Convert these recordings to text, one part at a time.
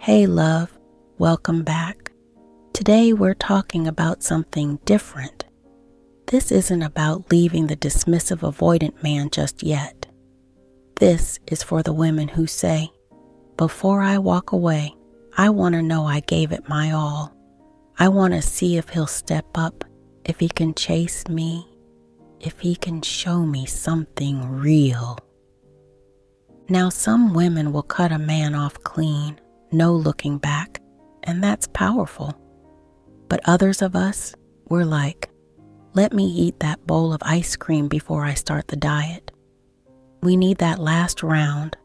Hey love, welcome back. Today we're talking about something different. This isn't about leaving the dismissive avoidant man just yet. This is for the women who say, before I walk away, I want to know I gave it my all. I want to see if he'll step up, if he can chase me, if he can show me something real. Now some women will cut a man off clean, no looking back, and that's powerful. But others of us, we're like, let me eat that bowl of ice cream before I start the diet. We need that last round,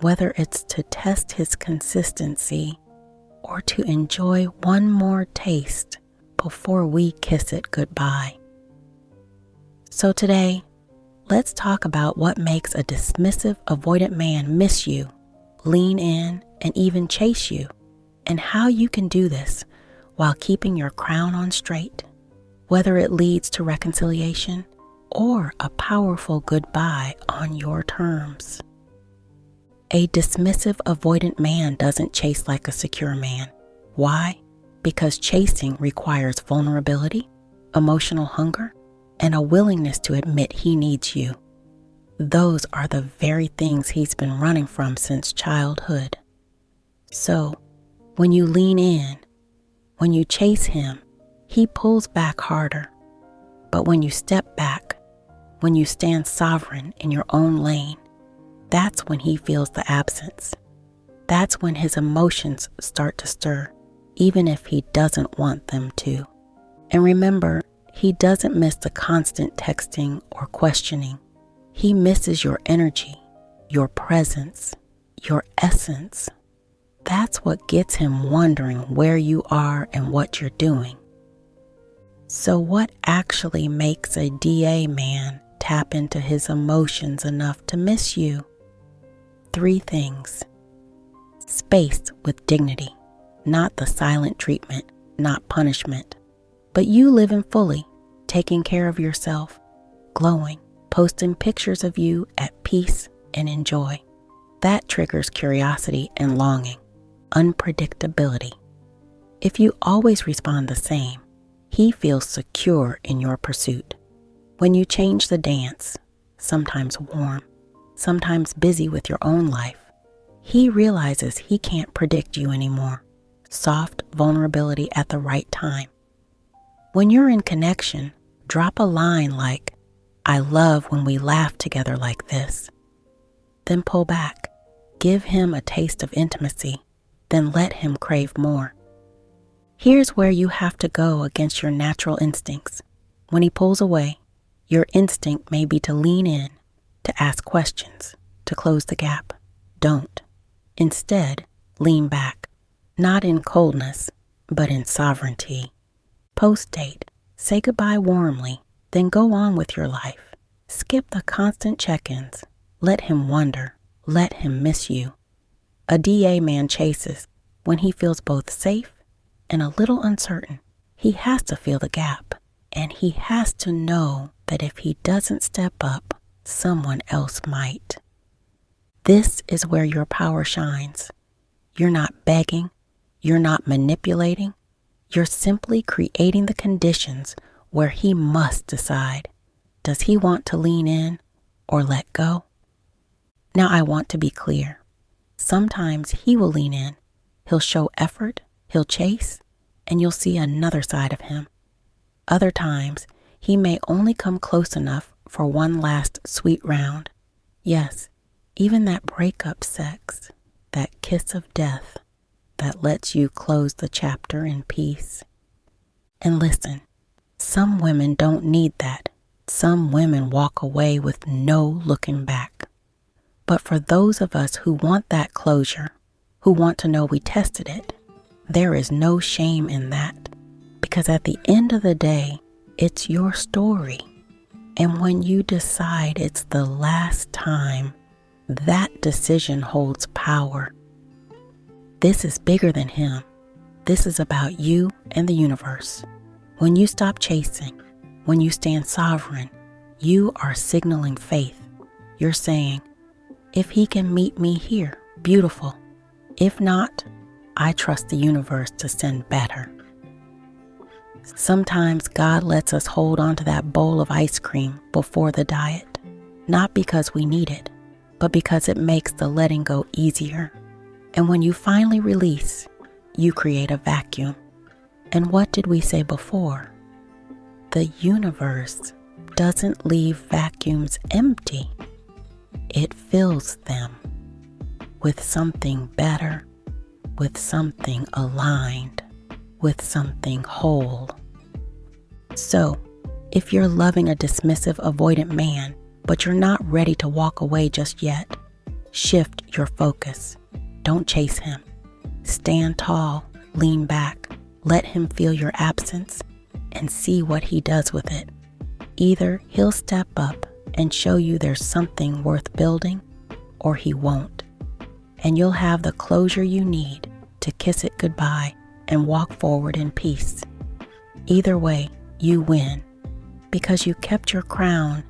whether it's to test his consistency or to enjoy one more taste before we kiss it goodbye. So today, let's talk about what makes a dismissive avoidant man miss you, lean in, and even chase you, and how you can do this while keeping your crown on straight, whether it leads to reconciliation or a powerful goodbye on your terms. A dismissive avoidant man doesn't chase like a secure man. Why? Because chasing requires vulnerability, emotional hunger, and a willingness to admit he needs you. Those are the very things he's been running from since childhood. So, when you lean in, when you chase him, he pulls back harder. But when you step back, when you stand sovereign in your own lane, that's when he feels the absence. That's when his emotions start to stir, even if he doesn't want them to. And remember, he doesn't miss the constant texting or questioning. He misses your energy, your presence, your essence. That's what gets him wondering where you are and what you're doing. So what actually makes a DA man tap into his emotions enough to miss you? 3 things. Space with dignity, not the silent treatment, not punishment, but you living fully, taking care of yourself, glowing, posting pictures of you at peace and in joy. That triggers curiosity and longing. Unpredictability. If you always respond the same, he feels secure in your pursuit. When you change the dance, sometimes warm, sometimes busy with your own life, he realizes he can't predict you anymore. Soft vulnerability at the right time. When you're in connection, drop a line like, I love when we laugh together like this. Then pull back. Give him a taste of intimacy. Then let him crave more. Here's where you have to go against your natural instincts. When he pulls away, your instinct may be to lean in, to ask questions, to close the gap. Don't. Instead, lean back, not in coldness, but in sovereignty. Post-date, say goodbye warmly, then go on with your life. Skip the constant check-ins. Let him wonder. Let him miss you. A DA man chases when he feels both safe and a little uncertain. He has to feel the gap, and he has to know that if he doesn't step up, someone else might. This is where your power shines. You're not begging. You're not manipulating. You're simply creating the conditions where he must decide. Does he want to lean in or let go? Now I want to be clear. Sometimes he will lean in, he'll show effort, he'll chase, and you'll see another side of him. Other times, he may only come close enough for one last sweet round. Yes, even that breakup sex, that kiss of death that lets you close the chapter in peace. And listen, some women don't need that. Some women walk away with no looking back. But for those of us who want that closure, who want to know we tested it, there is no shame in that. Because at the end of the day, it's your story. And when you decide it's the last time, that decision holds power. This is bigger than him. This is about you and the universe. When you stop chasing, when you stand sovereign, you are signaling faith. You're saying, if he can meet me here, beautiful. If not, I trust the universe to send better. Sometimes God lets us hold on to that bowl of ice cream before the diet, not because we need it, but because it makes the letting go easier. And when you finally release, you create a vacuum. And what did we say before? The universe doesn't leave vacuums empty. It fills them with something better, with something aligned, with something whole. So, if you're loving a dismissive, avoidant man, but you're not ready to walk away just yet, shift your focus. Don't chase him. Stand tall, lean back, let him feel your absence, and see what he does with it. Either he'll step up and show you there's something worth building, or he won't. And you'll have the closure you need to kiss it goodbye and walk forward in peace. Either way, you win, because you kept your crown,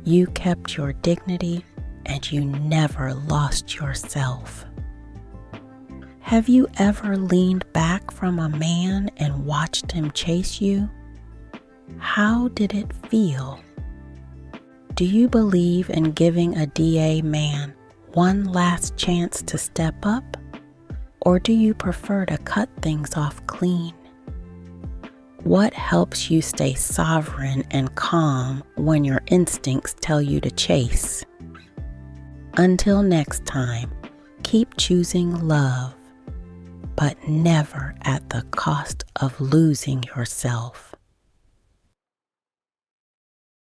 you kept your dignity, and you never lost yourself. Have you ever leaned back from a man and watched him chase you? How did it feel? Do you believe in giving a DA man one last chance to step up? Or do you prefer to cut things off clean? What helps you stay sovereign and calm when your instincts tell you to chase? Until next time, keep choosing love, but never at the cost of losing yourself.